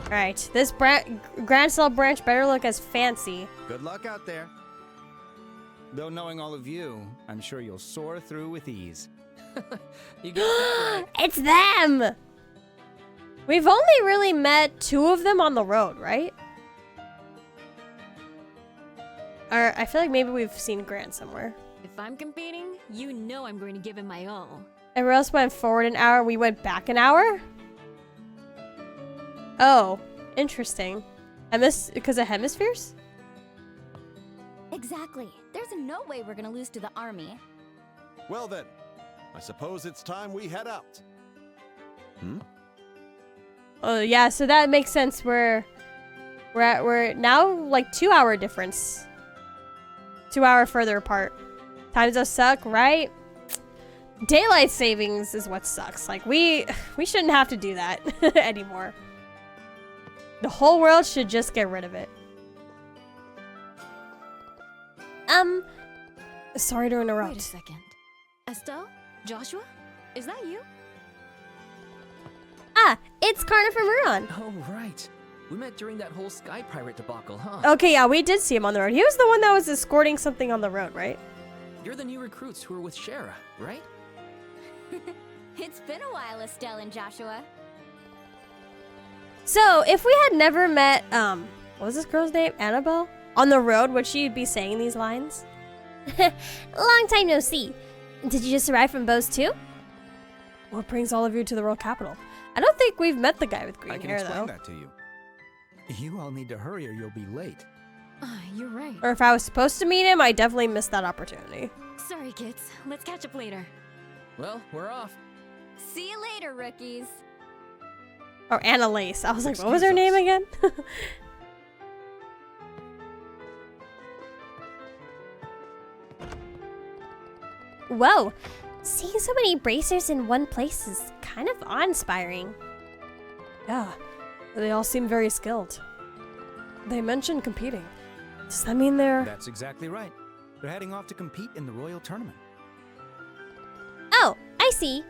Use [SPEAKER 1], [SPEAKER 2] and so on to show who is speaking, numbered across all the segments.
[SPEAKER 1] Alright, this Grand Cell branch better look as fancy.
[SPEAKER 2] Good luck out there. Though knowing all of you, I'm sure you'll soar through with ease.
[SPEAKER 3] You got that right.
[SPEAKER 1] It's them! We've only really met 2 of them on the road, right? Or I feel like maybe we've seen Grant somewhere.
[SPEAKER 4] If I'm competing, you know I'm going to give it my all.
[SPEAKER 1] Everyone else went forward an hour, we went back an hour? Oh, interesting. Because of hemispheres?
[SPEAKER 5] Exactly. There's no way we're gonna lose to the army.
[SPEAKER 6] Well then, I suppose it's time we head out.
[SPEAKER 1] Oh yeah, so that makes sense. We're now like 2-hour difference. 2-hour further apart. Times does suck, right? Daylight savings is what sucks. Like we shouldn't have to do that anymore. The whole world should just get rid of it. Sorry to interrupt.
[SPEAKER 4] Wait a second. Estelle? Joshua? Is that you?
[SPEAKER 1] Ah, it's Carter from Ruron.
[SPEAKER 3] Oh, right. We met during that whole Sky Pirate debacle, huh?
[SPEAKER 1] Okay, yeah, we did see him on the road. He was the one that was escorting something on the road, right?
[SPEAKER 3] You're the new recruits who were with Shara, right?
[SPEAKER 5] It's been a while, Estelle and Joshua.
[SPEAKER 1] So, if we had never met, what was this girl's name? Annabelle? On the road, would she be saying these lines? Long time no see. Did you just arrive from Bose too? What brings all of you to the royal capital? I don't think we've met the guy with green
[SPEAKER 2] I can
[SPEAKER 1] hair,
[SPEAKER 2] explain
[SPEAKER 1] though.
[SPEAKER 2] that to you. You all need to hurry or you'll be late.
[SPEAKER 4] You're right.
[SPEAKER 1] Or if I was supposed to meet him, I definitely missed that opportunity.
[SPEAKER 4] Sorry, kids. Let's catch up later.
[SPEAKER 3] Well, we're off.
[SPEAKER 5] See you later, rookies.
[SPEAKER 1] Or Anna Lace. I was like, what was
[SPEAKER 2] Excuse
[SPEAKER 1] her name
[SPEAKER 2] us.
[SPEAKER 1] again? Whoa, seeing so many bracers in one place is kind of awe-inspiring. Yeah, they all seem very skilled. They mentioned competing. Does that mean they're...
[SPEAKER 2] That's exactly right. They're heading off to compete in the royal tournament.
[SPEAKER 1] Oh, I see.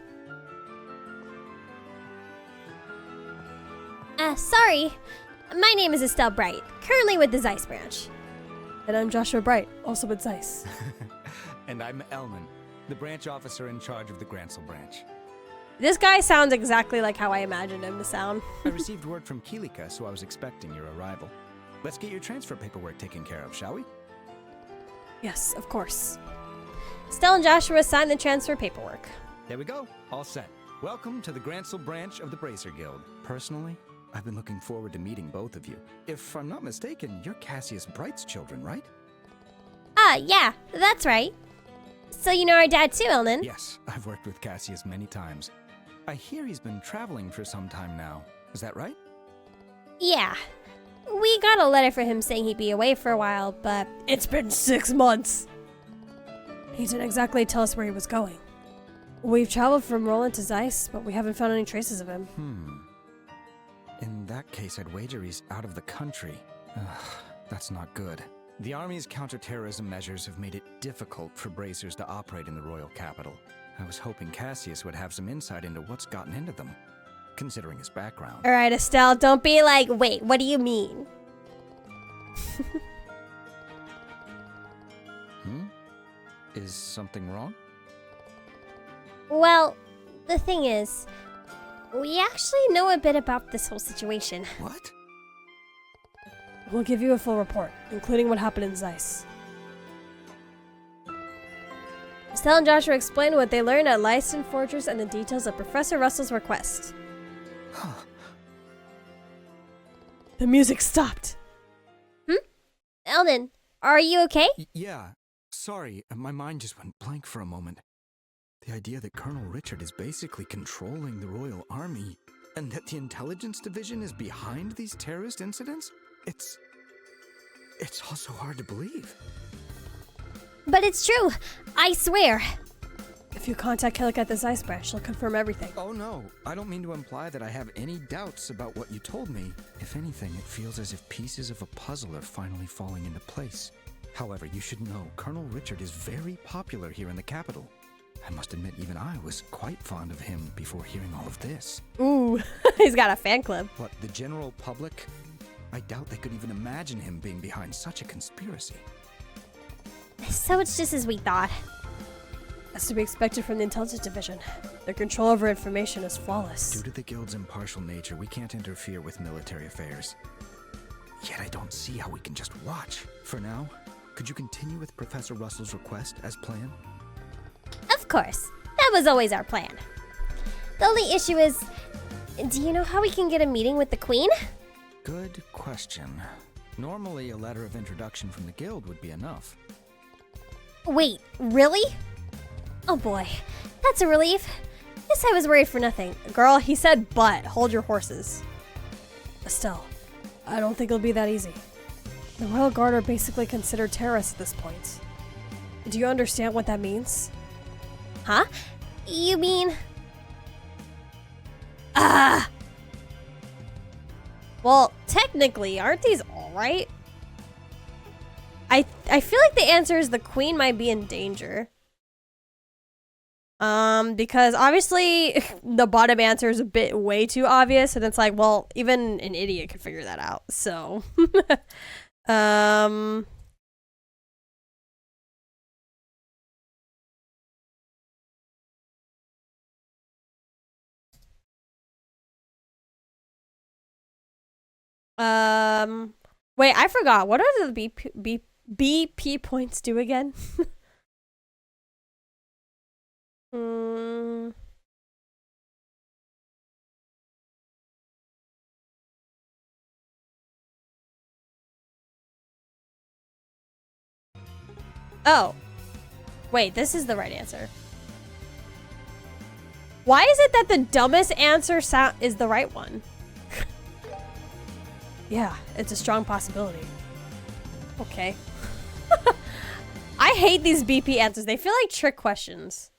[SPEAKER 1] Sorry. My name is Estelle Bright, currently with the Zeiss branch. And I'm Joshua Bright, also with Zeiss.
[SPEAKER 2] And I'm Elman, the branch officer in charge of the Grancel branch.
[SPEAKER 1] This guy sounds exactly like how I imagined him to sound.
[SPEAKER 2] I received word from Kilika, so I was expecting your arrival. Let's get your transfer paperwork taken care of, shall we?
[SPEAKER 1] Yes, of course. Estelle and Joshua signed the transfer paperwork.
[SPEAKER 2] There we go, all set. Welcome to the Grancel branch of the Bracer Guild. Personally, I've been looking forward to meeting both of you. If I'm not mistaken, you're Cassius Bright's children, right?
[SPEAKER 1] Yeah, that's right. So you know our dad too, Elnan?
[SPEAKER 2] Yes, I've worked with Cassius many times. I hear he's been traveling for some time now. Is that right?
[SPEAKER 1] Yeah. We got a letter from him saying he'd be away for a while, but it's been 6 months. He didn't exactly tell us where he was going. We've traveled from Roland to Zeiss, but we haven't found any traces of him.
[SPEAKER 2] In that case, I'd wager he's out of the country. Ugh, that's not good. The Army's counterterrorism measures have made it difficult for bracers to operate in the royal capital. I was hoping Cassius would have some insight into what's gotten into them, considering his background.
[SPEAKER 1] All right, Estelle, don't be like, wait, what do you mean?
[SPEAKER 2] Is something wrong?
[SPEAKER 1] Well, the thing is, we actually know a bit about this whole situation.
[SPEAKER 2] What?
[SPEAKER 1] We'll give you a full report, including what happened in Zeiss. Estelle and Joshua explained what they learned at Lyston Fortress and the details of Professor Russell's request. The music stopped. Elnan, are you okay?
[SPEAKER 2] Yeah. Sorry, my mind just went blank for a moment. The idea that Colonel Richard is basically controlling the Royal Army, and that the Intelligence Division is behind these terrorist incidents? It's also hard to believe.
[SPEAKER 1] But it's true. I swear. If you contact Killick at the Zeiss branch, she'll confirm everything.
[SPEAKER 2] Oh no, I don't mean to imply that I have any doubts about what you told me. If anything, it feels as if pieces of a puzzle are finally falling into place. However, you should know, Colonel Richard is very popular here in the capital. I must admit, even I was quite fond of him before hearing all of this.
[SPEAKER 1] Ooh, he's got a fan club.
[SPEAKER 2] But the general public? I doubt they could even imagine him being behind such a conspiracy.
[SPEAKER 5] So it's just as we thought.
[SPEAKER 1] As to be expected from the intelligence division. Their control over information is flawless.
[SPEAKER 2] Due to the guild's impartial nature, we can't interfere with military affairs. Yet I don't see how we can just watch. For now, could you continue with Professor Russell's request as planned?
[SPEAKER 5] Of course. That was always our plan. The only issue is, do you know how we can get a meeting with the Queen?
[SPEAKER 2] Good question. Normally, a letter of introduction from the guild would be enough.
[SPEAKER 5] Wait, really? Oh boy, that's a relief. Guess I was worried for nothing.
[SPEAKER 1] Girl, he said but. Hold your horses. Estelle, I don't think it'll be that easy. The Royal Guard are basically considered terrorists at this point. Do you understand what that means?
[SPEAKER 5] Huh? You mean...
[SPEAKER 1] Well, technically, aren't these alright? I feel like the answer is the Queen might be in danger. Because obviously the bottom answer is a bit way too obvious, and it's like, well, even an idiot could figure that out. So, wait, I forgot. What are the BP points do again? Oh. Wait, this is the right answer. Why is it that the dumbest answer is the right one? Yeah, it's a strong possibility. Okay. I hate these BP answers. They feel like trick questions.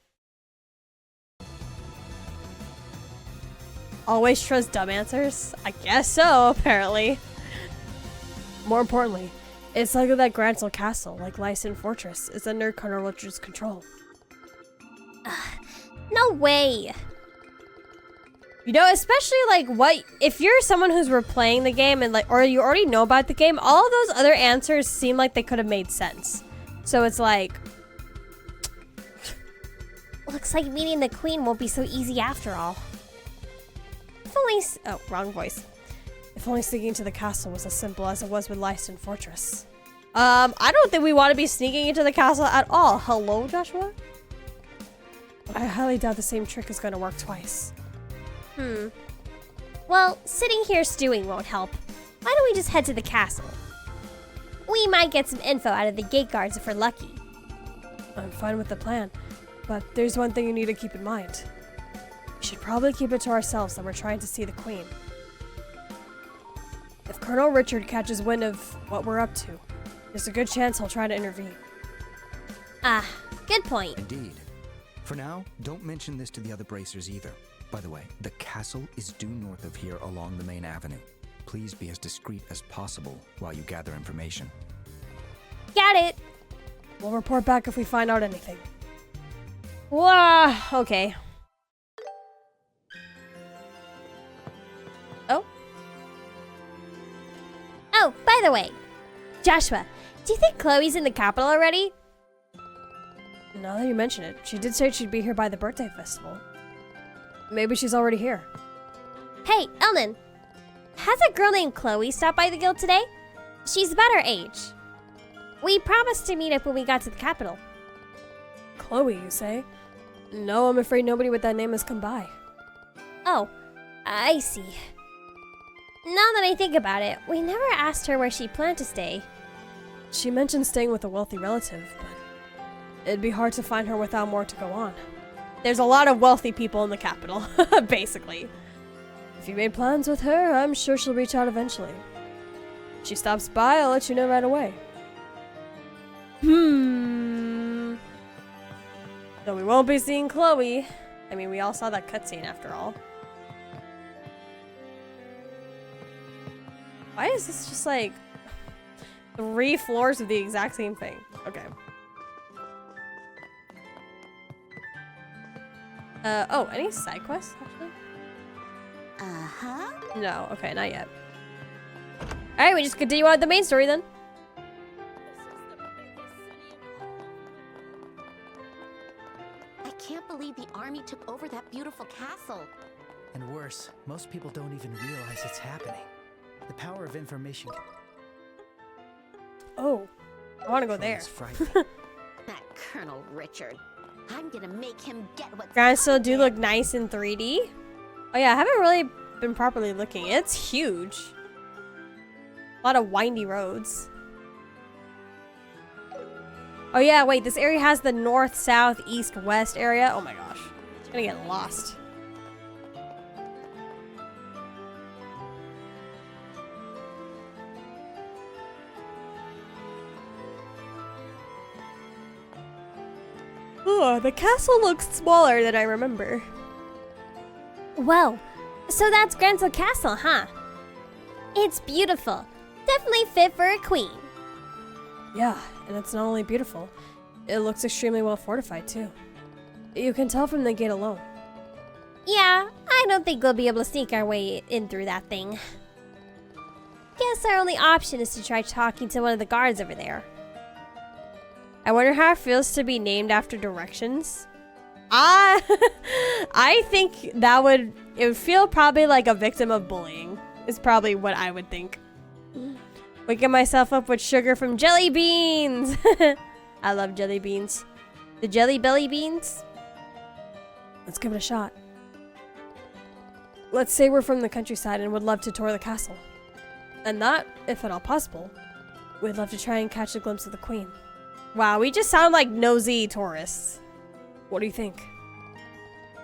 [SPEAKER 1] Always trust dumb answers? I guess so, apparently. More importantly, it's likely that Gransel Castle, like Lyson Fortress, is under Colonel Richard's control.
[SPEAKER 5] No way.
[SPEAKER 1] You know, especially like what if you're someone who's replaying the game and like, or you already know about the game, all of those other answers seem like they could have made sense. So it's like,
[SPEAKER 5] Looks like meeting the Queen won't be so easy after all.
[SPEAKER 1] if only, oh, wrong voice. If only sneaking into the castle was as simple as it was with Lyson Fortress. I don't think we want to be sneaking into the castle at all. Hello, Joshua? I highly doubt the same trick is going to work twice.
[SPEAKER 5] Well, sitting here stewing won't help. Why don't we just head to the castle? We might get some info out of the gate guards if we're lucky.
[SPEAKER 1] I'm fine with the plan, but there's one thing you need to keep in mind. We should probably keep it to ourselves that we're trying to see the Queen. If Colonel Richard catches wind of what we're up to, there's a good chance he'll try to intervene.
[SPEAKER 5] Ah, good point.
[SPEAKER 2] Indeed. For now, don't mention this to the other bracers either. By the way, the castle is due north of here along the main avenue. Please be as discreet as possible while you gather information.
[SPEAKER 5] Got it.
[SPEAKER 1] We'll report back if we find out anything. Whoa, okay. Oh?
[SPEAKER 5] Oh, by the way, Joshua, do you think Chloe's in the capital already?
[SPEAKER 1] Now that you mention it, she did say she'd be here by the birthday festival. Maybe she's already here.
[SPEAKER 5] Hey, Elnan, has a girl named Chloe stopped by the guild today? She's about our age. We promised to meet up when we got to the capital.
[SPEAKER 1] Chloe, you say? No, I'm afraid nobody with that name has come by.
[SPEAKER 5] Oh, I see. Now that I think about it, we never asked her where she planned to stay.
[SPEAKER 1] She mentioned staying with a wealthy relative, but it'd be hard to find her without more to go on. There's a lot of wealthy people in the capital, basically. If you made plans with her, I'm sure she'll reach out eventually. If she stops by, I'll let you know right away. So we won't be seeing Chloe. I mean, we all saw that cutscene after all. Why is this just like 3 floors of the exact same thing? Okay. Oh, any side quests, actually?
[SPEAKER 4] Uh-huh.
[SPEAKER 1] No, okay, not yet. Alright, we just continue on with the main story then.
[SPEAKER 4] I can't believe the army took over that beautiful castle.
[SPEAKER 7] And worse, most people don't even realize it's happening. The power of information
[SPEAKER 1] Oh, I want to go there.
[SPEAKER 7] is frightening.
[SPEAKER 4] That Colonel Richard. I'm gonna make him get what's
[SPEAKER 1] Grounds still
[SPEAKER 4] coming
[SPEAKER 1] do
[SPEAKER 4] to
[SPEAKER 1] look
[SPEAKER 4] him.
[SPEAKER 1] nice in 3D. Oh yeah, I haven't really been properly looking. It's huge. A lot of windy roads. Oh yeah, wait, this area has the north, south, east, west area. Oh my gosh. It's gonna get lost. Oh, the castle looks smaller than I remember.
[SPEAKER 5] Whoa, so that's Gransel Castle, huh? It's beautiful. Definitely fit for a queen.
[SPEAKER 1] Yeah, and it's not only beautiful, it looks extremely well fortified too. You can tell from the gate alone.
[SPEAKER 5] Yeah, I don't think we'll be able to sneak our way in through that thing. Guess our only option is to try talking to one of the guards over there.
[SPEAKER 1] I wonder how it feels to be named after directions. I think it would feel probably like a victim of bullying, is probably what I would think. Waking myself up with sugar from jelly beans. I love jelly beans. The jelly belly beans. Let's give it a shot. Let's say we're from the countryside and would love to tour the castle. And that, if at all possible, we'd love to try and catch a glimpse of the queen. Wow, we just sound like nosy tourists. What do you think?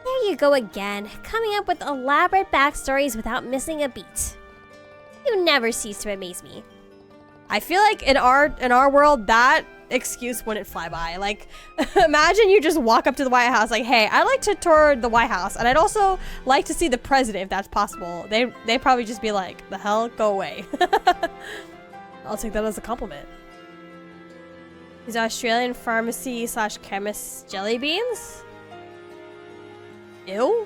[SPEAKER 5] There you go again, coming up with elaborate backstories without missing a beat. You never cease to amaze me.
[SPEAKER 1] I feel like in our world, that excuse wouldn't fly by. Like, imagine you just walk up to the White House like, hey, I'd like to tour the White House, and I'd also like to see the president if that's possible. They'd probably just be like, the hell, go away. I'll take that as a compliment. These Australian pharmacy / chemist jelly beans? Ew.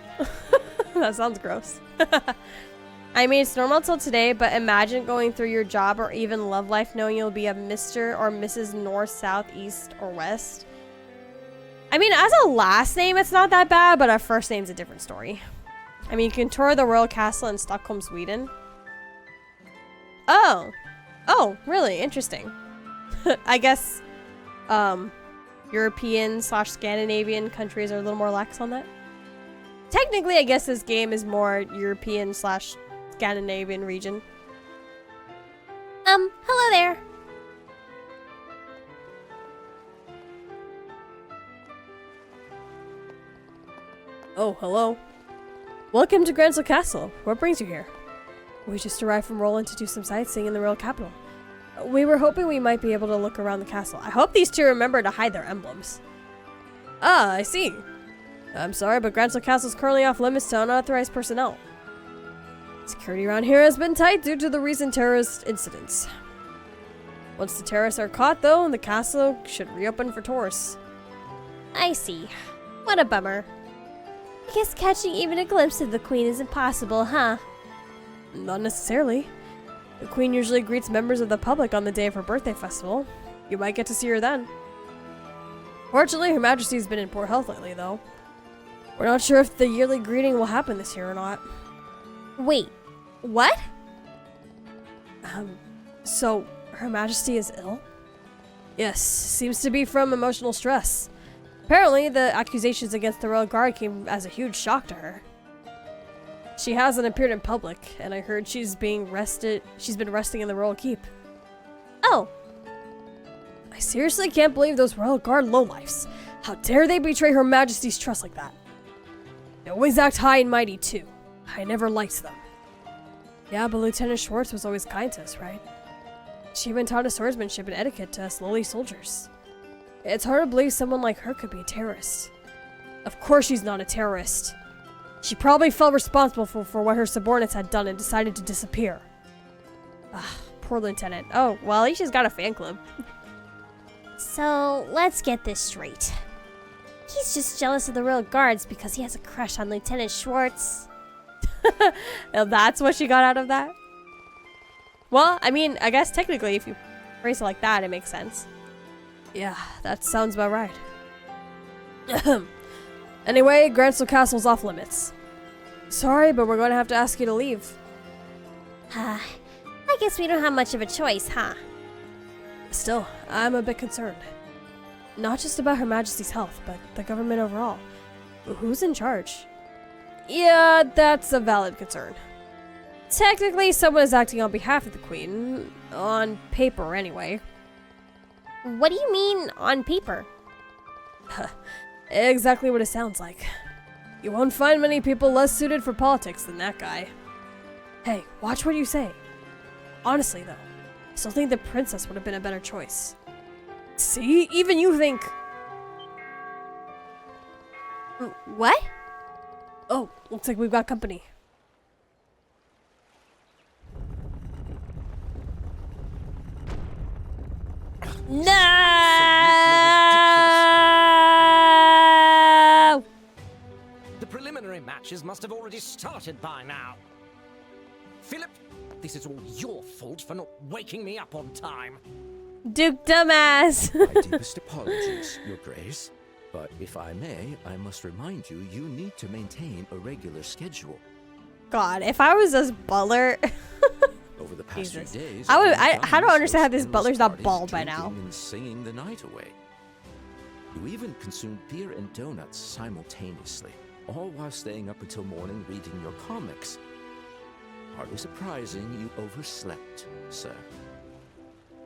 [SPEAKER 1] That sounds gross. I mean, it's normal till today, but imagine going through your job or even love life knowing you'll be a Mr. or Mrs. North, South, East, or West. I mean, as a last name, it's not that bad, but a first name's a different story. I mean, you can tour the Royal Castle in Stockholm, Sweden. Oh. Oh, really? Interesting. I guess, European / Scandinavian countries are a little more lax on that. Technically, I guess this game is more European / Scandinavian region.
[SPEAKER 5] Hello there.
[SPEAKER 1] Oh, hello. Welcome to Gransel Castle. What brings you here? We just arrived from Roland to do some sightseeing in the royal capital. We were hoping we might be able to look around the castle. I hope these two remember to hide their emblems. Ah, I see. I'm sorry, but Gransel Castle is currently off limits to unauthorized personnel. Security around here has been tight due to the recent terrorist incidents. Once the terrorists are caught, though, the castle should reopen for tourists.
[SPEAKER 5] I see. What a bummer. I guess catching even a glimpse of the queen is impossible, huh?
[SPEAKER 1] Not necessarily. The queen usually greets members of the public on the day of her birthday festival. You might get to see her then. Fortunately, Her Majesty's been in poor health lately, though. We're not sure if the yearly greeting will happen this year or not.
[SPEAKER 5] Wait, what?
[SPEAKER 1] So, Her Majesty is ill? Yes, seems to be from emotional stress. Apparently, the accusations against the Royal Guard came as a huge shock to her. She hasn't appeared in public, and I heard she's been resting in the Royal Keep.
[SPEAKER 5] Oh,
[SPEAKER 1] I seriously can't believe those Royal Guard lowlifes. How dare they betray Her Majesty's trust like that? They always act high and mighty, too. I never liked them. Yeah, but Lieutenant Schwartz was always kind to us, right? She even taught us swordsmanship and etiquette to us lowly soldiers. It's hard to believe someone like her could be a terrorist. Of course she's not a terrorist. She probably felt responsible for what her subordinates had done and decided to disappear. Ah, poor Lieutenant. Oh, well, at least she's got a fan club.
[SPEAKER 5] so let's get this straight. He's just jealous of the royal guards because he has a crush on Lieutenant Schwartz.
[SPEAKER 1] And that's what she got out of that? Well, I mean, I guess technically if you phrase it like that, it makes sense. Yeah, that sounds about right. Anyway, Grancel Castle's off limits. Sorry, but we're going to have to ask you to leave.
[SPEAKER 5] I guess we don't have much of a choice, huh?
[SPEAKER 1] Still, I'm a bit concerned. Not just about Her Majesty's health, but the government overall. Who's in charge? Yeah, that's a valid concern. Technically, someone is acting on behalf of the Queen. On paper, anyway.
[SPEAKER 5] What do you mean, on paper?
[SPEAKER 1] Exactly what it sounds like. You won't find many people less suited for politics than that guy. Hey, watch what you say. Honestly, though, I still think the princess would have been a better choice. See? Even you think...
[SPEAKER 5] What?
[SPEAKER 1] Oh, looks like we've got company.
[SPEAKER 5] No!
[SPEAKER 8] The preliminary matches must have already started by now. Philip, this is all your fault for not waking me up on time.
[SPEAKER 1] Duke dumbass.
[SPEAKER 9] My deepest apologies, Your Grace. But if I may, I must remind you, you need to maintain a regular schedule.
[SPEAKER 1] God, if I was this butler...
[SPEAKER 9] Over the past few days,
[SPEAKER 1] I don't understand how this
[SPEAKER 9] endless
[SPEAKER 1] butler's not
[SPEAKER 9] parties,
[SPEAKER 1] bald by now.
[SPEAKER 9] drinking and singing the night away. You even consumed beer and donuts simultaneously, all while staying up until morning reading your comics. Hardly surprising you overslept, sir.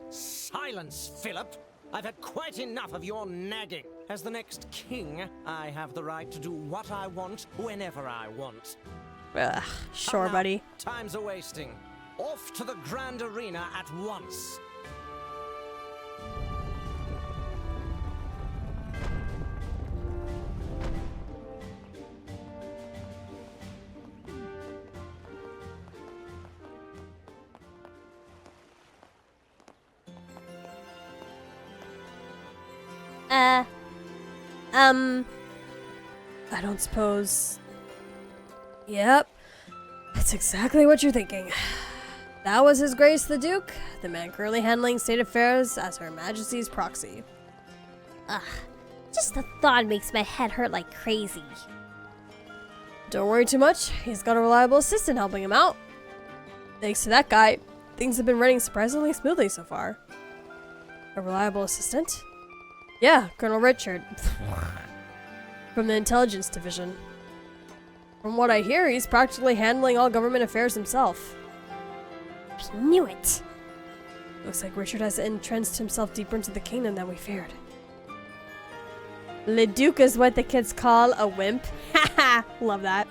[SPEAKER 8] Silence, Philip! I've had quite enough of your nagging. As the next king, I have the right to do what I want, whenever I want.
[SPEAKER 1] Ugh, sure,
[SPEAKER 8] Come now,
[SPEAKER 1] buddy.
[SPEAKER 8] Time's a wasting. Off to the grand arena at once.
[SPEAKER 1] I don't suppose... Yep. That's exactly what you're thinking. That was His Grace the Duke, the man currently handling state affairs as Her Majesty's proxy.
[SPEAKER 5] Ugh. Just the thought makes my head hurt like crazy.
[SPEAKER 1] Don't worry too much. He's got a reliable assistant helping him out. Thanks to that guy, things have been running surprisingly smoothly so far. A reliable assistant? Yeah, Colonel Richard. From the Intelligence Division. From what I hear, he's practically handling all government affairs himself.
[SPEAKER 5] I knew it.
[SPEAKER 1] Looks like Richard has entrenched himself deeper into the kingdom than we feared. Le Duc is what the kids call a wimp. Haha, love that.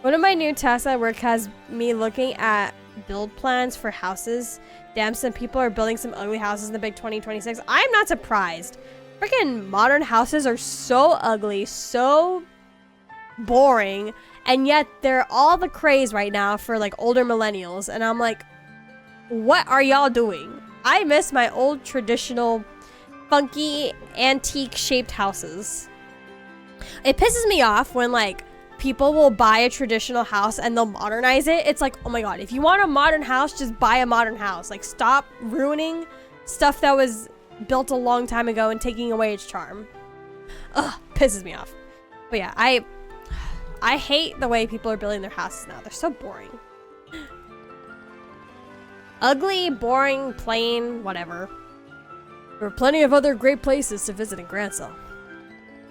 [SPEAKER 1] One of my new tasks at work has me looking at build plans for houses. Damn, some people are building some ugly houses in the big 2026. I'm not surprised. Freaking modern houses are so ugly, so boring, and yet they're all the craze right now for like older millennials, and I'm like, what are y'all doing? I miss my old traditional funky antique shaped houses. It pisses me off when like people will buy a traditional house and they'll modernize it. It's like, oh my god, if you want a modern house, just buy a modern house. Like, stop ruining stuff that was built a long time ago and taking away its charm. Ugh, pisses me off. But yeah, I hate the way people are building their houses now. They're so boring. Ugly, boring, plain, whatever. There are plenty of other great places to visit in Grancel.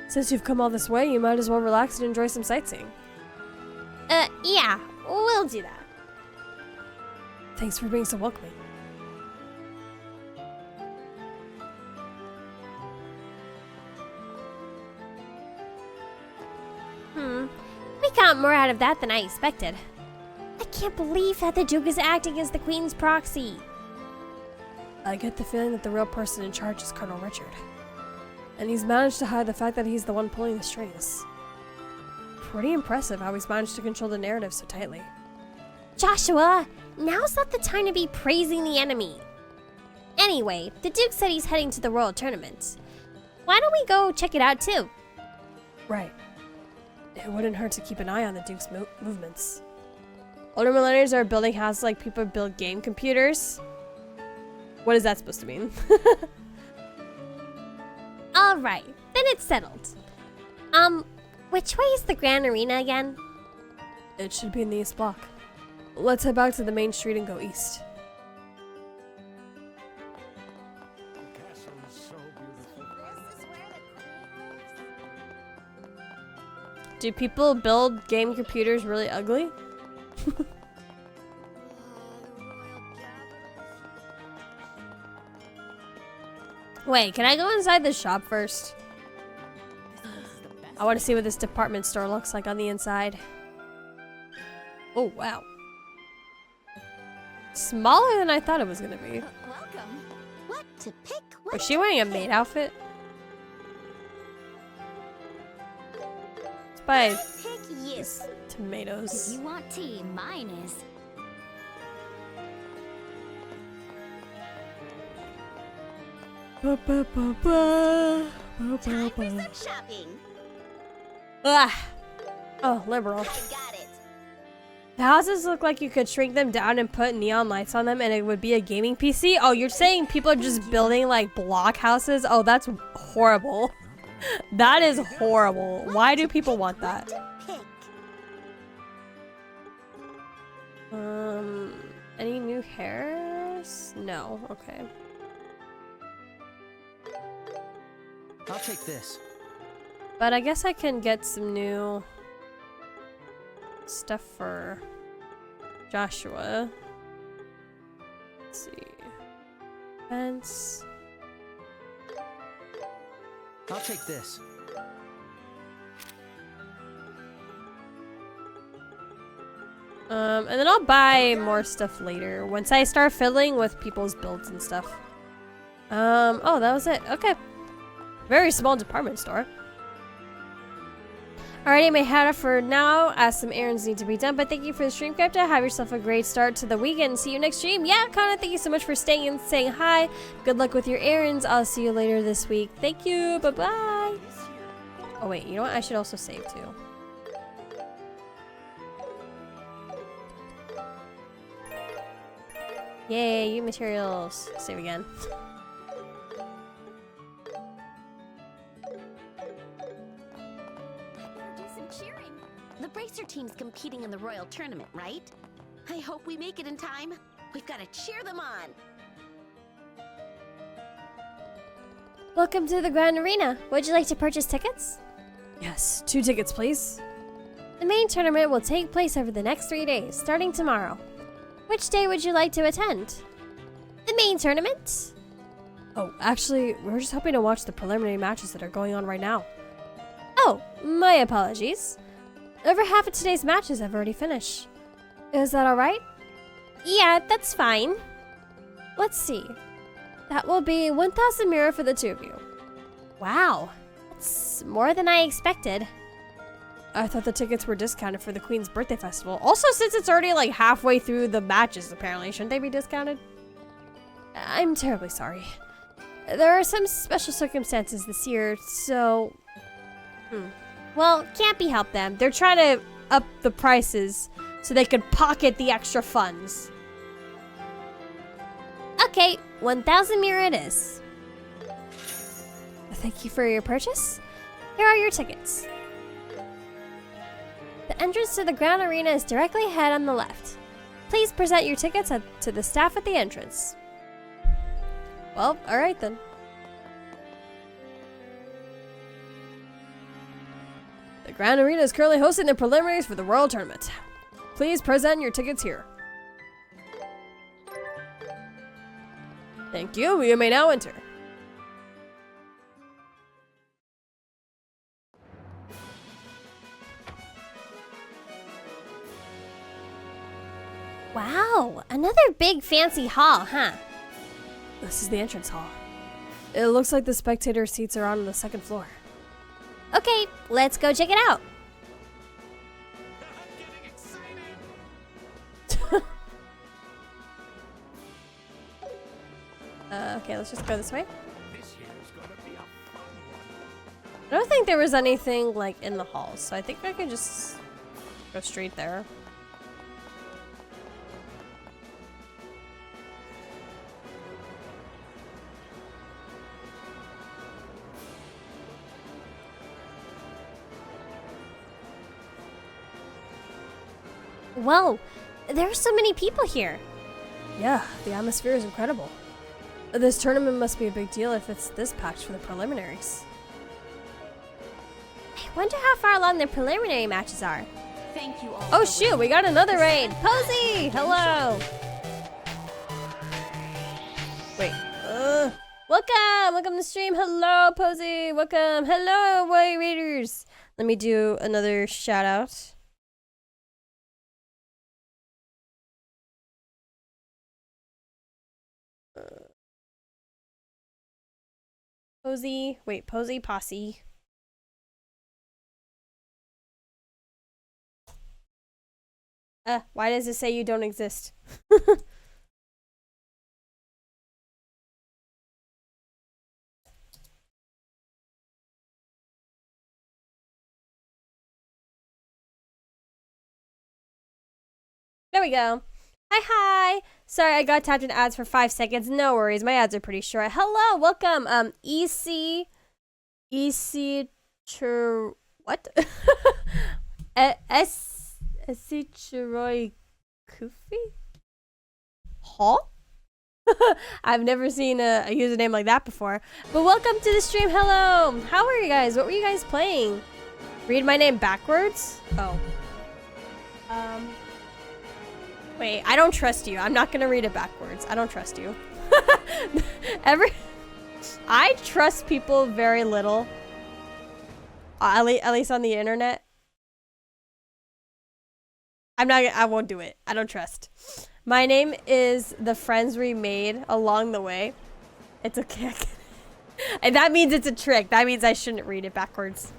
[SPEAKER 1] Since you've come all this way, you might as well relax and enjoy some sightseeing.
[SPEAKER 5] Yeah, we'll do that.
[SPEAKER 1] Thanks for being so welcoming.
[SPEAKER 5] We got more out of that than I expected. I can't believe that the Duke is acting as the Queen's proxy.
[SPEAKER 1] I get the feeling that the real person in charge is Colonel Richard. And he's managed to hide the fact that he's the one pulling the strings. Pretty impressive how he's managed to control the narrative so tightly.
[SPEAKER 5] Joshua, now's not the time to be praising the enemy. Anyway, the Duke said he's heading to the Royal Tournament. Why don't we go check it out too?
[SPEAKER 1] Right. It wouldn't hurt to keep an eye on the Duke's movements. Older millennials are building houses like people build game computers. What is that supposed to mean?
[SPEAKER 5] All right, then it's settled. Which way is the Grand Arena again?
[SPEAKER 1] It should be in the east block. Let's head back to the main street and go east. Do people build game computers really ugly? Wait, can I go inside the shop first? I want to see what this department store looks like on the inside. Oh, wow. Smaller than I thought it was going to be.
[SPEAKER 4] Welcome. What to pick? What
[SPEAKER 1] Was she
[SPEAKER 4] to
[SPEAKER 1] wearing a
[SPEAKER 4] pick?
[SPEAKER 1] maid outfit? Let's buy
[SPEAKER 4] Pick you.
[SPEAKER 1] these
[SPEAKER 4] If
[SPEAKER 1] tomatoes.
[SPEAKER 4] you want tea, mine is.
[SPEAKER 1] Ba, ba, ba, ba. Ba,
[SPEAKER 4] Time
[SPEAKER 1] ba,
[SPEAKER 4] for
[SPEAKER 1] ba.
[SPEAKER 4] some shopping.
[SPEAKER 1] Ah. Oh, liberal.
[SPEAKER 4] I got it.
[SPEAKER 1] The houses look like you could shrink them down and put neon lights on them and it would be a gaming PC. Oh, you're saying people are just building like block houses? Oh, that's horrible. That is horrible. Why do people want that?
[SPEAKER 4] Pick.
[SPEAKER 1] Any new hairs? No, okay.
[SPEAKER 7] I'll take this.
[SPEAKER 1] But I guess I can get some new stuff for Joshua. Let's see. Fence.
[SPEAKER 7] I'll take this.
[SPEAKER 1] And then I'll buy more stuff later once I start fiddling with people's builds and stuff. Oh, that was it. Okay. Very small department store. Alrighty, I may head off for now as some errands need to be done, but thank you for the stream, Crypta. Have yourself a great start to the weekend. See you next stream. Yeah, Connor, thank you so much for staying and saying hi. Good luck with your errands. I'll see you later this week. Thank you. Bye-bye. Oh, wait. You know what? I should also save, too. Yay, you materials. Save again.
[SPEAKER 4] Better do some cheering. The Bracer team's competing in the Royal Tournament, right? I hope we make it in time. We've got to cheer them on.
[SPEAKER 5] Welcome to the Grand Arena. Would you like to purchase tickets?
[SPEAKER 1] Yes, 2 tickets, please.
[SPEAKER 5] The main tournament will take place over the next 3 days, starting tomorrow. Which day would you like to attend? The main tournament?
[SPEAKER 1] Oh, actually, we're just hoping to watch the preliminary matches that are going on right now.
[SPEAKER 5] Oh, my apologies. Over half of today's matches have already finished. Is that alright? Yeah, that's fine. Let's see. That will be 1,000 mira for the 2 of you. Wow, that's more than I expected.
[SPEAKER 1] I thought the tickets were discounted for the Queen's birthday festival. Also, since it's already like halfway through the matches, apparently, shouldn't they be discounted?
[SPEAKER 5] I'm terribly sorry. There are some special circumstances this year, so... Well, can't be helped then.
[SPEAKER 1] They're trying to up the prices so they could pocket the extra funds.
[SPEAKER 5] Okay, 1,000 mira it is. Thank you for your purchase. Here are your tickets. The entrance to the Grand Arena is directly ahead on the left. Please present your tickets to the staff at the entrance.
[SPEAKER 1] Well, alright then. The Grand Arena is currently hosting the preliminaries for the Royal Tournament. Please present your tickets here. Thank you. You may now enter.
[SPEAKER 5] Wow, another big fancy hall, huh?
[SPEAKER 1] This is the entrance hall. It looks like the spectator seats are on the 2nd floor.
[SPEAKER 5] Okay, let's go check it out.
[SPEAKER 1] Okay, let's just go this way. I don't think there was anything like in the hall, so I think I can just go straight there.
[SPEAKER 5] Whoa, there are so many people here.
[SPEAKER 1] Yeah, the atmosphere is incredible. This tournament must be a big deal if it's this packed for the preliminaries.
[SPEAKER 5] I wonder how far along the preliminary matches are.
[SPEAKER 4] Thank you all.
[SPEAKER 1] Oh shoot, we got another raid! Posey! Hello! Wait. Welcome! Welcome to the stream. Hello, Posey! Welcome! Hello, White Raiders! Let me do another shout out. Posey. Wait, Posey Posse. Why does it say you don't exist? There we go. Hi. Sorry, I got tapped in ads for 5 seconds. No worries, my ads are pretty short. Hello, welcome. EC what? Chiroi Kufi? Hall? I've never seen a username like that before. But welcome to the stream. Hello. How are you guys? What were you guys playing? Read my name backwards? Oh. Wait, I don't trust you. I'm not gonna read it backwards. I don't trust you. I trust people very little. At least on the internet. I won't do it. I don't trust. My name is the friends we made along the way. It's okay. And that means it's a trick. That means I shouldn't read it backwards.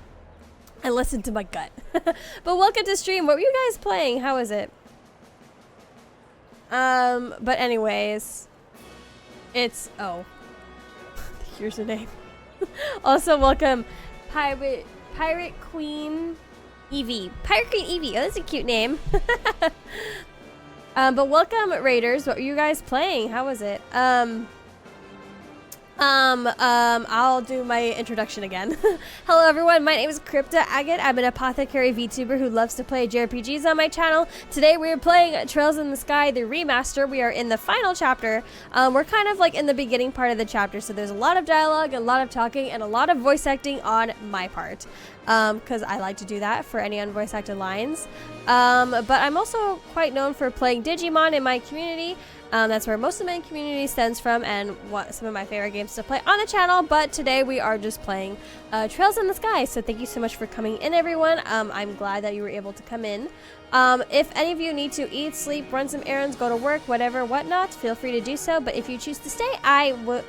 [SPEAKER 1] I listened to my gut. But welcome to stream. What were you guys playing? How is it? But anyways, it's, oh, here's the name. Also, welcome, Pirate Queen Evie. Pirate Queen Evie. Oh, that's a cute name. But welcome, Raiders. What were you guys playing? How was it? I'll do my introduction again. Hello everyone, my name is Crypta Agate. I'm an apothecary VTuber who loves to play JRPGs on my channel. Today we are playing Trails in the Sky, the remaster. We are in the final chapter. We're kind of like in the beginning part of the chapter, so there's a lot of dialogue, a lot of talking, and a lot of voice acting on my part. Because I like to do that for any unvoice acted lines. But I'm also quite known for playing Digimon in my community. That's where most of my community stems from and what some of my favorite games to play on the channel. But today we are just playing Trails in the Sky. So thank you so much for coming in, everyone. I'm glad that you were able to come in. If any of you need to eat, sleep, run some errands, go to work, whatever, whatnot, feel free to do so. But if you choose to stay, I will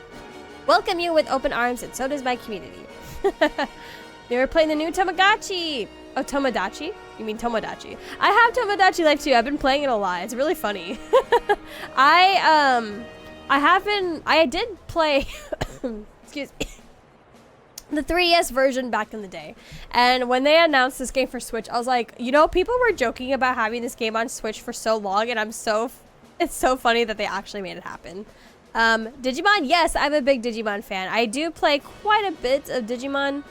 [SPEAKER 1] welcome you with open arms, and so does my community. They were playing the new Tamagotchi. Oh, Tomodachi? You mean Tomodachi? I have Tomodachi Life too. I've been playing it a lot. It's really funny. I did play, excuse me, the 3DS version back in the day. And when they announced this game for Switch, I was like, you know, people were joking about having this game on Switch for so long, and it's so funny that they actually made it happen. Digimon, yes, I'm a big Digimon fan. I do play quite a bit of Digimon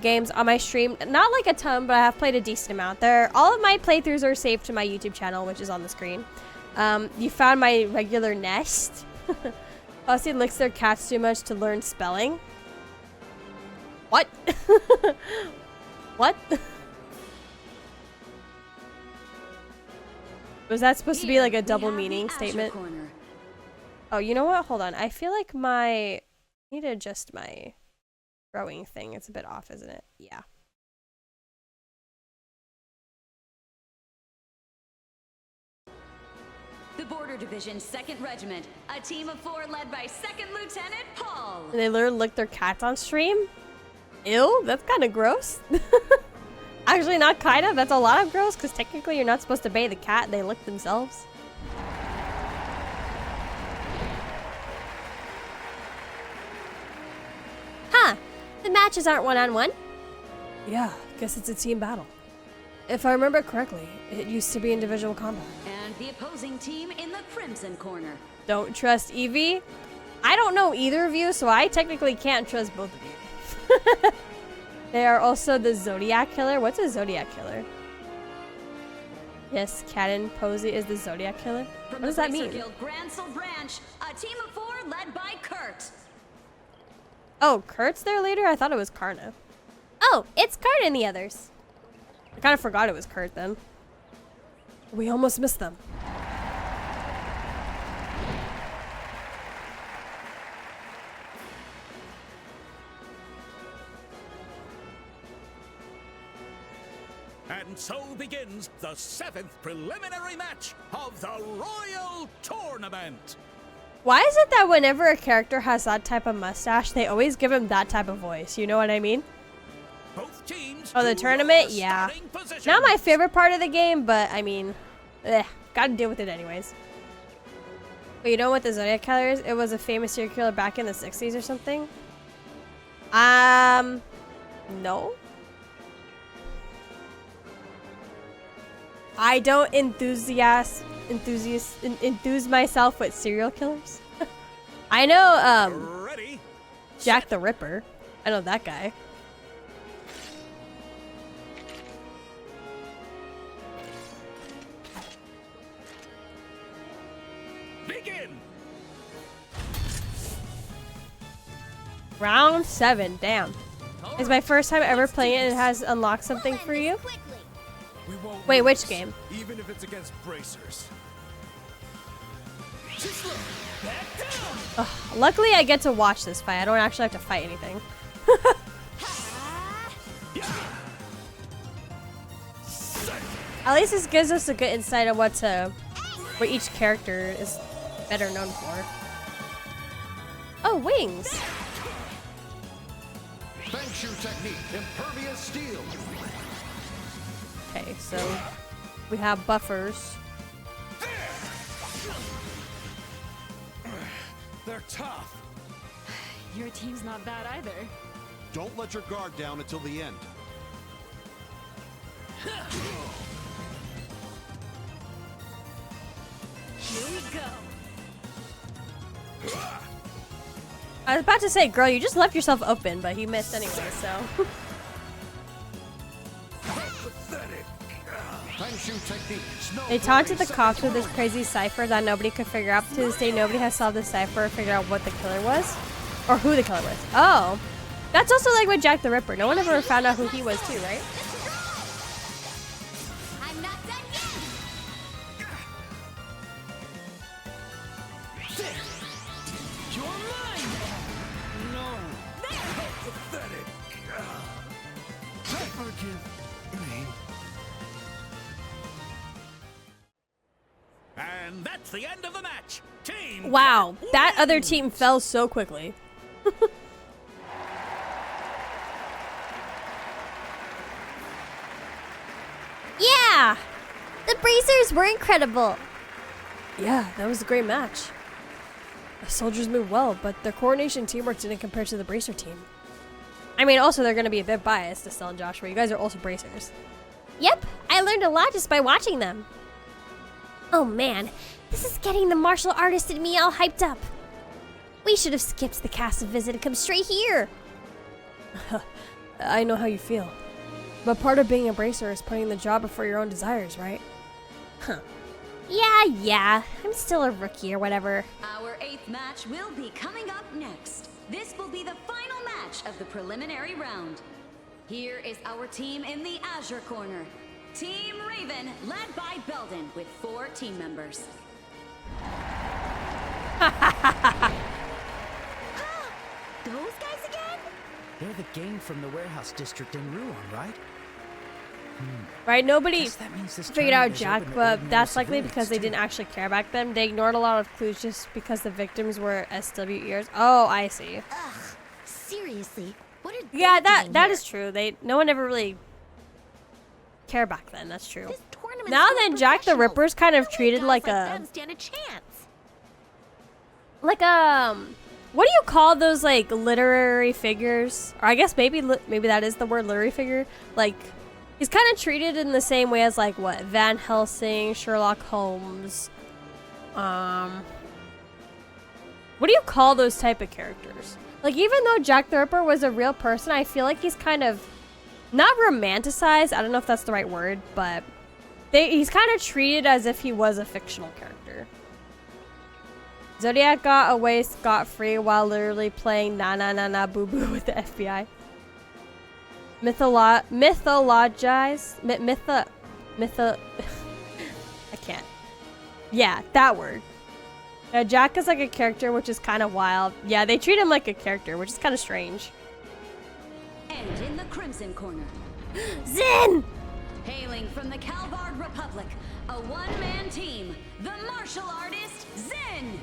[SPEAKER 1] games on my stream. Not like a ton, but I have played a decent amount. All of my playthroughs are saved to my YouTube channel, which is on the screen. You found my regular nest. Posse licks their cats too much to learn spelling. What? What? Was that supposed to be like a double meaning statement? Oh, you know what? Hold on. I feel like I need to adjust my growing thing. It's a bit off, isn't it? Yeah.
[SPEAKER 10] The Border Division 2nd Regiment, a team of 4 led by 2nd Lieutenant Paul.
[SPEAKER 1] And they literally lick their cats on stream? Ew, that's kind of gross. Actually, not kind of. That's a lot of gross, because technically you're not supposed to bathe the cat. They lick themselves.
[SPEAKER 5] Huh. The matches aren't one-on-one?
[SPEAKER 1] Yeah, guess it's a team battle. If I remember correctly, it used to be individual combat.
[SPEAKER 10] And the opposing team in the crimson corner.
[SPEAKER 1] Don't trust Evie? I don't know either of you, so I technically can't trust both of you. They are also the Zodiac Killer. What's a Zodiac Killer? Yes, Cadden Posey is the Zodiac Killer. What does that mean?
[SPEAKER 10] Guild Gransel Branch, a team of 4 led by Kurt.
[SPEAKER 1] Oh, Kurt's their leader? I thought it was Karna.
[SPEAKER 5] Oh, it's Kurt and the others.
[SPEAKER 1] I kind of forgot it was Kurt then. We almost missed them.
[SPEAKER 11] And so begins the 7th preliminary match of the Royal Tournament.
[SPEAKER 1] Why is it that whenever a character has that type of mustache, they always give him that type of voice? You know what I mean?
[SPEAKER 11] Both teams.
[SPEAKER 1] Oh, the tournament? Yeah. Not my favorite part of the game, but I mean, gotta deal with it anyways. But you know what the Zodiac Killer is? It was a famous serial killer back in the 60s or something. No. I don't enthuse myself with serial killers. I know,
[SPEAKER 11] Ready?
[SPEAKER 1] Jack the Ripper. I know that guy.
[SPEAKER 11] Begin.
[SPEAKER 1] Round 7, damn. It's my first time ever playing it and it has unlocked something for you.
[SPEAKER 6] We won't
[SPEAKER 1] Wait,
[SPEAKER 6] lose,
[SPEAKER 1] which game?
[SPEAKER 6] Even if it's against bracers.
[SPEAKER 1] Ugh, luckily I get to watch this fight. I don't actually have to fight anything. At least this gives us a good insight on what each character is better known for. Oh, wings!
[SPEAKER 6] Feng Shui technique, impervious steel.
[SPEAKER 1] Okay, so we have buffers.
[SPEAKER 6] They're tough.
[SPEAKER 10] Your team's not bad either.
[SPEAKER 6] Don't let your guard down until the end.
[SPEAKER 10] Here we go.
[SPEAKER 1] I was about to say, girl, you just left yourself open, but he missed anyway, so.
[SPEAKER 6] Pathetic. Feng Shui technique.
[SPEAKER 1] They taunted the cops with this crazy cipher that nobody could figure out. To this day, nobody has solved the cipher or figured out what the killer was. Or who the killer was. Oh. That's also like with Jack the Ripper. No one ever found out who he was too, right?
[SPEAKER 4] I'm not done yet.
[SPEAKER 11] You're mine. No. Pathetic. Forgive me. And that's the end of the match. Team.
[SPEAKER 1] Wow. That other
[SPEAKER 11] wins.
[SPEAKER 1] team fell so quickly.
[SPEAKER 5] Yeah! The bracers were incredible.
[SPEAKER 1] Yeah, that was a great match. The soldiers moved well, but their coordination teamwork didn't compare to the bracer team. I mean, also they're going to be a bit biased, Estelle and Joshua. You guys are also bracers.
[SPEAKER 5] Yep, I learned a lot just by watching them. Oh man, this is getting the martial artist in me all hyped up. We should have skipped the castle visit and come straight here.
[SPEAKER 1] I know how you feel. But part of being a bracer is putting the job before your own desires, right?
[SPEAKER 5] Huh. Yeah, I'm still a rookie or whatever.
[SPEAKER 10] Our 8th match will be coming up next. This will be the final match of the preliminary round. Here is our team in the Azure Corner. Team Raven, led by Belden, with 4 team members.
[SPEAKER 4] Those guys again?
[SPEAKER 7] They're the gang from the warehouse district in Ruan, right?
[SPEAKER 1] Right? Nobody
[SPEAKER 7] Guess that means this
[SPEAKER 1] figured out
[SPEAKER 7] tournament is
[SPEAKER 1] Jack,
[SPEAKER 7] open to
[SPEAKER 1] but
[SPEAKER 7] ordinary
[SPEAKER 1] that's likely
[SPEAKER 7] civilians,
[SPEAKER 1] because they
[SPEAKER 7] too.
[SPEAKER 1] didn't actually care back then. They ignored a lot of clues just because the victims were SWEers. Oh, I see.
[SPEAKER 4] Ugh. Seriously, what are
[SPEAKER 1] Yeah,
[SPEAKER 4] they doing
[SPEAKER 1] that
[SPEAKER 4] here?
[SPEAKER 1] is true. No one ever really cared back then. That's true.
[SPEAKER 4] This tournament's
[SPEAKER 1] Now
[SPEAKER 4] full of
[SPEAKER 1] then, Jack the
[SPEAKER 4] professionals.
[SPEAKER 1] Ripper's kind of
[SPEAKER 4] No way
[SPEAKER 1] treated
[SPEAKER 4] guys
[SPEAKER 1] like
[SPEAKER 4] like
[SPEAKER 1] a
[SPEAKER 4] them stand a chance.
[SPEAKER 1] like What do you call those like literary figures? Or I guess maybe that is the word literary figure. Like he's kind of treated in the same way as like what Van Helsing, Sherlock Holmes. What do you call those type of characters? Like even though Jack the Ripper was a real person, I feel like he's kind of not romanticized. I don't know if that's the right word, but he's kind of treated as if he was a fictional character. Zodiac got away scot-free while literally playing na na na na boo boo with the FBI. I can't. Yeah, that word. Jack is like a character, which is kind of wild. Yeah, they treat him like a character, which is kind of strange.
[SPEAKER 10] And in the Crimson Corner,
[SPEAKER 1] Zin!
[SPEAKER 10] hailing from the Calvard Republic, a one-man team, the martial artist Zin.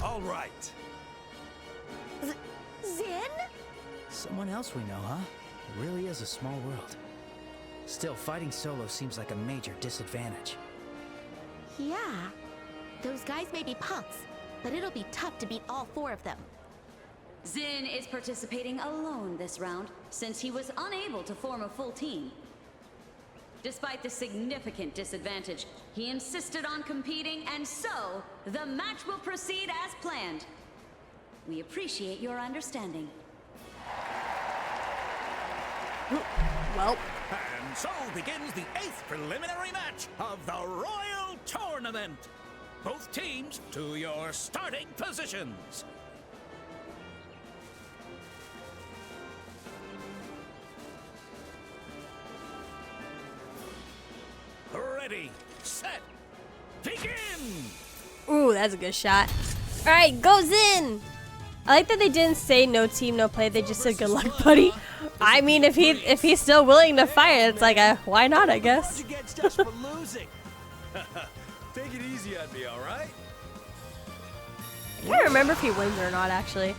[SPEAKER 11] All right.
[SPEAKER 4] Zin?
[SPEAKER 7] Someone else we know, huh? It really is a small world. Still, fighting solo seems like a major disadvantage.
[SPEAKER 4] Yeah. Those guys may be punks, but it'll be tough to beat all 4 of them.
[SPEAKER 10] Zin is participating alone this round, since he was unable to form a full team. Despite the significant disadvantage, he insisted on competing, and so, the match will proceed as planned. We appreciate your understanding.
[SPEAKER 1] Well.
[SPEAKER 11] And so begins the 8th preliminary match of the Royal Tournament. Both teams to your starting positions. Ready, set, begin!
[SPEAKER 1] Ooh, that's a good shot. All right, goes in. I like that they didn't say no team, no play. They just said good luck, buddy. I mean, if he's still willing to fight, it's like why not? I guess.
[SPEAKER 11] Just for losing. Take it easy on me, all right?
[SPEAKER 1] I can't remember if he wins or not, actually.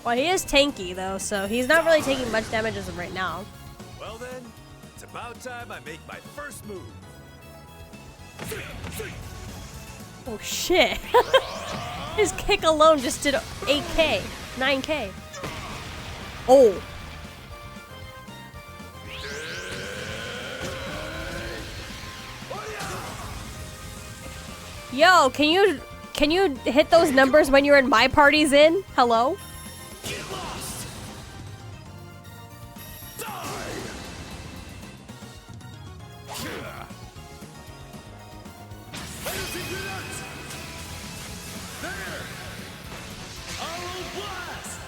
[SPEAKER 1] Well, he is tanky though, so he's not really taking much damage as of right now.
[SPEAKER 11] Well then, it's about time I make my first move.
[SPEAKER 1] Oh shit! His kick alone just did 8k, 9k. Oh. Yo, can you hit those numbers when you're in my parties in? Hello?
[SPEAKER 11] Get lost! Die! Energy grenades! There! Aural blast!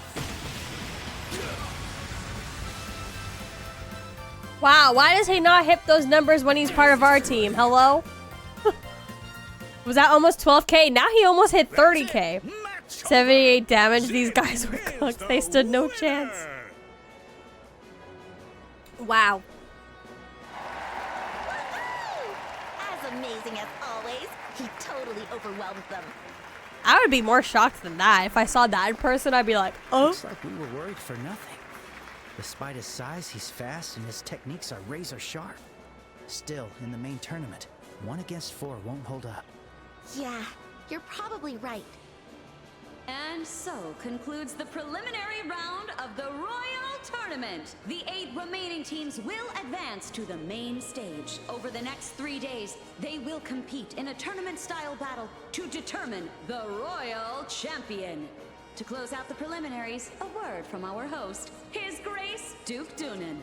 [SPEAKER 1] Wow, why does he not hit those numbers when he's part of our team? Hello? Was that almost 12k? Now he almost hit 30k. 78 damage. These guys were cooked. They stood no chance. Wow.
[SPEAKER 4] As amazing as always, he totally overwhelmed them.
[SPEAKER 1] I would be more shocked than that. If I saw that in person, I'd be like, oh.
[SPEAKER 7] Looks like we were worried for nothing. Despite his size, he's fast and his techniques are razor sharp. Still, in the main tournament, 1 against 4 won't hold up.
[SPEAKER 4] Yeah, you're probably right.
[SPEAKER 10] And so concludes the preliminary round of the Royal Tournament. The 8 remaining teams will advance to the main stage. Over the next 3 days, they will compete in a tournament-style battle to determine the Royal Champion. To close out the preliminaries, a word from our host, His Grace Duke Doonan.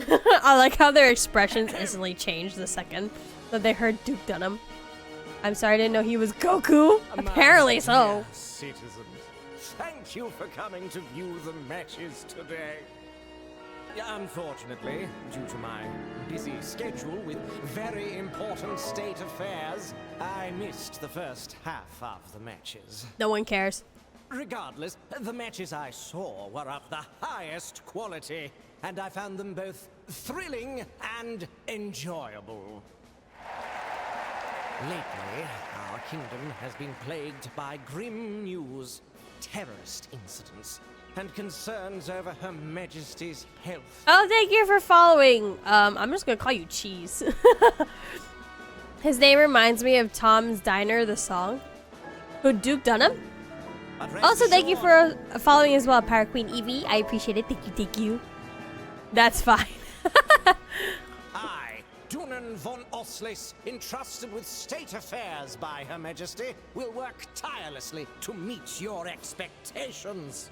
[SPEAKER 1] I like how their expressions instantly changed the second that they heard Duke Dunham. I'm sorry, I didn't know he was Goku. Apparently so.
[SPEAKER 8] Citizens, thank you for coming to view the matches today. Unfortunately, due to my busy schedule with very important state affairs, I missed the first half of the matches.
[SPEAKER 1] No one cares.
[SPEAKER 8] Regardless, the matches I saw were of the highest quality, and I found them both thrilling and enjoyable. Lately, our kingdom has been plagued by grim news, terrorist incidents, and concerns over Her Majesty's health.
[SPEAKER 1] Oh, thank you for following. I'm just gonna call you Cheese. His name reminds me of Tom's Diner, the song. Who, Duke Dunham? Also, thank you for following as well, Pirate Queen Evie. I appreciate it. Thank you. That's fine.
[SPEAKER 8] I, Dunan von Oslis, entrusted with state affairs by Her Majesty, will work tirelessly to meet your expectations.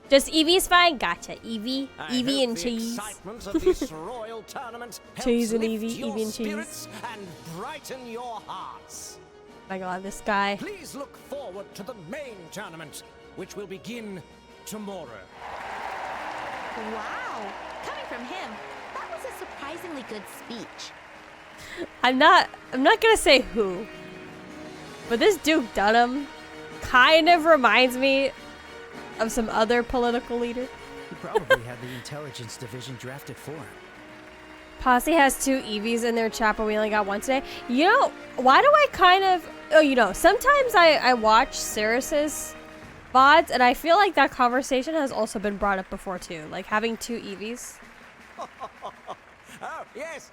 [SPEAKER 1] Just Evie's fine? Gotcha. Evie and
[SPEAKER 8] the
[SPEAKER 1] Cheese.
[SPEAKER 8] Excitement of this royal tournament helps
[SPEAKER 1] Cheese and
[SPEAKER 8] lift
[SPEAKER 1] Evie,
[SPEAKER 8] your
[SPEAKER 1] Evie and Cheese.
[SPEAKER 8] spirits and brighten your hearts.
[SPEAKER 1] My god, this guy.
[SPEAKER 8] Please look forward to the main tournament, which will begin tomorrow.
[SPEAKER 4] Wow. Coming from him, that was a surprisingly good speech.
[SPEAKER 1] I'm not gonna say who, but this Duke Dunham kind of reminds me of some other political leader.
[SPEAKER 7] He probably had the intelligence division drafted for him.
[SPEAKER 1] Posse has 2 Eevees in their chat, but we only got 1 today. You know, why do I kind of... Oh, you know, sometimes I watch Cirrus's VODs, and I feel like that conversation has also been brought up before, too. Like, having 2 Eevees.
[SPEAKER 8] Oh, yes.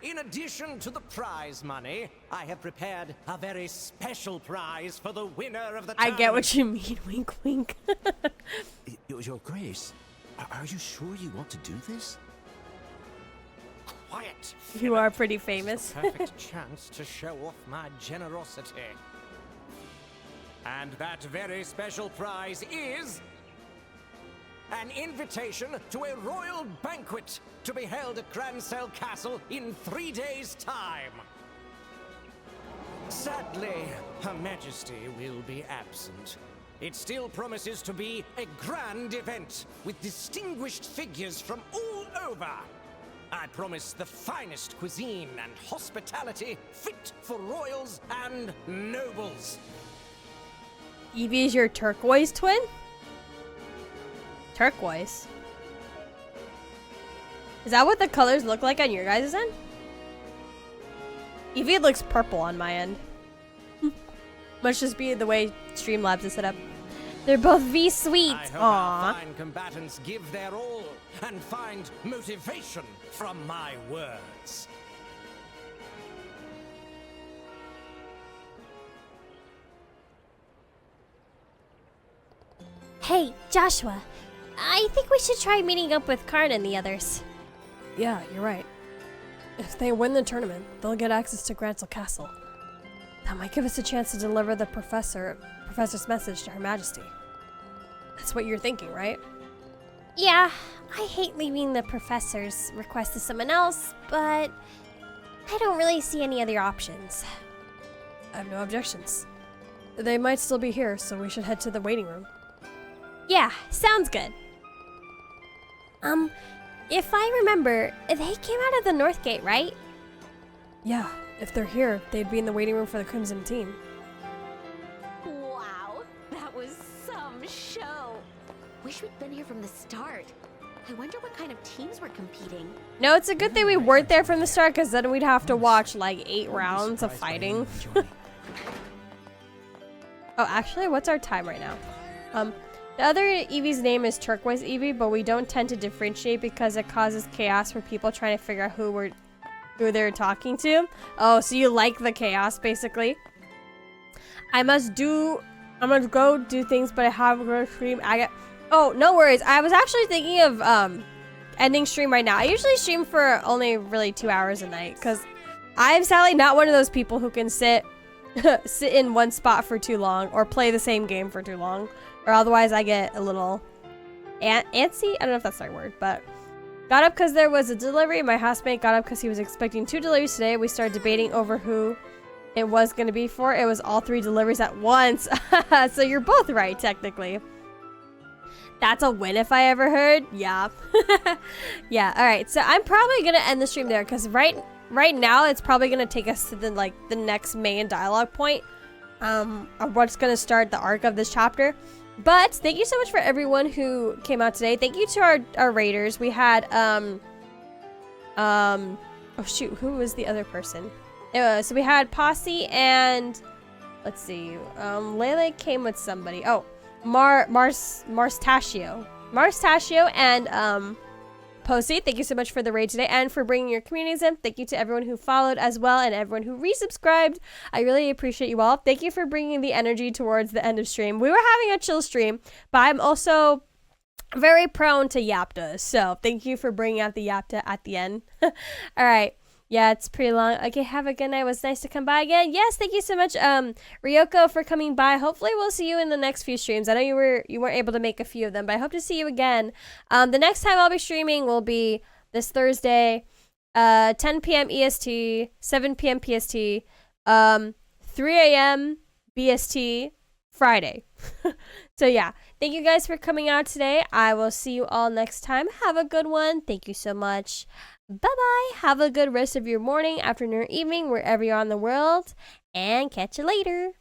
[SPEAKER 8] In addition to the prize money, I have prepared a very special prize for the winner of the tournament.
[SPEAKER 1] I get what you mean, wink, wink.
[SPEAKER 9] Your Grace, are you sure you want to do this?
[SPEAKER 8] Quiet.
[SPEAKER 1] You are pretty famous.
[SPEAKER 8] Perfect chance to show off my generosity. And that very special prize is an invitation to a royal banquet to be held at Grancel Castle in 3 days' time. Sadly, Her Majesty will be absent. It still promises to be a grand event with distinguished figures from all over. I promise the finest cuisine and hospitality fit for royals and nobles.
[SPEAKER 1] Evie is your turquoise twin? Turquoise? Is that what the colors look like on your guys' end? Evie looks purple on my end. Must just be the way Streamlabs is set up. They're both V-sweet.
[SPEAKER 8] I hope our fine combatants give their all and find motivation from my words.
[SPEAKER 5] Hey, Joshua. I think we should try meeting up with Karn and the others.
[SPEAKER 1] Yeah, you're right. If they win the tournament, they'll get access to Grancel Castle. That might give us a chance to deliver the professor's message to Her Majesty. That's what you're thinking, right?
[SPEAKER 5] Yeah, I hate leaving the professor's request to someone else, but I don't really see any other options.
[SPEAKER 1] I have no objections. They might still be here, so we should head to the waiting room.
[SPEAKER 5] Yeah, sounds good. If I remember, they came out of the North Gate, right?
[SPEAKER 1] Yeah, if they're here, they'd be in the waiting room for the Crimson team.
[SPEAKER 4] Wow, that was some show. Wish we'd been here from the start. I wonder what kind of teams were competing.
[SPEAKER 1] No, it's a good thing we weren't there from the start, because then we'd have to watch like 8 rounds of fighting. Oh, actually, what's our time right now? The other Eevie's name is Turquoise Eevee, but we don't tend to differentiate because it causes chaos for people trying to figure out who they're talking to. Oh, so you like the chaos, basically. I'm gonna go do things, but I have to stream Agate. Oh, no worries. I was actually thinking of ending stream right now. I usually stream for only really 2 hours a night because I'm sadly not one of those people who can sit in one spot for too long or play the same game for too long. Or otherwise I get a little antsy. I don't know if that's the right word, but got up because there was a delivery. My housemate got up because he was expecting 2 deliveries today. We started debating over who it was going to be for. It was all 3 deliveries at once. So you're both right, technically. That's a win if I ever heard. Yeah. Yeah, alright. So I'm probably going to end the stream there because right now it's probably going to take us to the next main dialogue point. Of what's going to start the arc of this chapter. But thank you so much for everyone who came out today. Thank you to our raiders. We had oh shoot, who was the other person? So we had Posse and let's see, Layla came with somebody. Oh, Marstachio, and Posey, thank you so much for the raid today and for bringing your communities in. Thank you to everyone who followed as well and everyone who resubscribed. I really appreciate you all. Thank you for bringing the energy towards the end of stream. We were having a chill stream, but I'm also very prone to yapta, so thank you for bringing out the yapta at the end. All right. Yeah, it's pretty long. Okay, have a good night. It was nice to come by again. Yes, thank you so much, Ryoko, for coming by. Hopefully, we'll see you in the next few streams. I know you weren't able to make a few of them, but I hope to see you again. The next time I'll be streaming will be this Thursday, 10 p.m. EST, 7 p.m. PST, 3 a.m. BST, Friday. So yeah, thank you guys for coming out today. I will see you all next time. Have a good one. Thank you so much. Bye-bye. Have a good rest of your morning, afternoon, or evening, wherever you are in the world. And catch you later.